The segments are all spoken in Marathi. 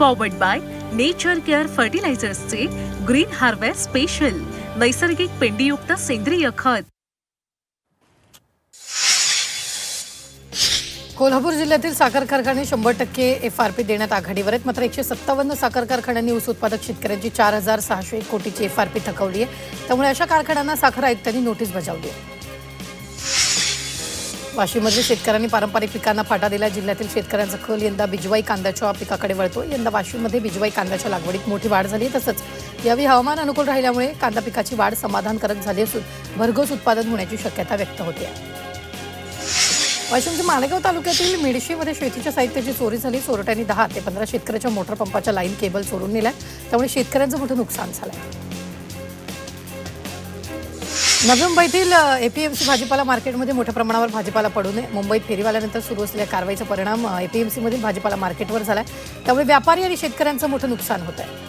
पॉवर्ड बाय नेचर केअर फर्टिलायझर्सचे ग्रीन हार्वेस्ट स्पेशल नैसर्गिक पेंडीयुक्त सेंद्रिय खत. कोल्हापूर जिल्ह्यातील साखर कारखाने 100% FRP देण्यात आघाडीवर आहेत. मात्र 157 साखर कारखान्यांनी ऊस उत्पादक शेतकऱ्यांची 4601 कोटीची FRP थकवली आहे. त्यामुळे अशा कारखान्यांना साखर आयुक्तांनी नोटीस बजावली आहे. वाशिममध्ये शेतकऱ्यांनी पारंपरिक पिकांना फाटा दिला. जिल्ह्यातील शेतकऱ्यांचा कल यंदा बिजवाई कांद्याच्या पिकाकडे वळतो. यंदा वाशिममध्ये बिजवाई कांद्याच्या लागवडीत मोठी वाढ झाली. तसंच यावेळी हवामान अनुकूल राहिल्यामुळे कांदा पिकाची वाढ समाधानकारक झाली असून भरघोस उत्पादन होण्याची शक्यता व्यक्त होते. वाशिमच्या मालेगाव तालुक्यातील मेडशीमध्ये शेतीच्या साहित्याची चोरी झाली. चोरट्यांनी 10 ते 15 शेतकऱ्याच्या मोटर पंपाच्या लाईन केबल चोरून नेल्या. त्यामुळे शेतकऱ्यांचं मोठं नुकसान झालंय. नवी मुंबईतील APMC भाजीपाला मार्केटमध्ये मोठ्या प्रमाणावर भाजीपाला पडू नये. मुंबईत फेरीवाल्यानंतर सुरू असलेल्या कारवाईचा परिणाम APMC मधील भाजीपाला मार्केटवर झालाय. त्यामुळे व्यापारी आणि शेतकऱ्यांचं मोठं नुकसान होत आहे.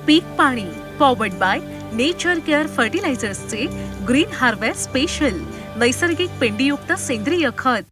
पीक पाणी पॉवर्ड बाय नेचर केअर फर्टिलायझर्सचे ग्रीन हार्वेस्ट स्पेशल नैसर्गिक पेंडीयुक्त सेंद्रिय खत.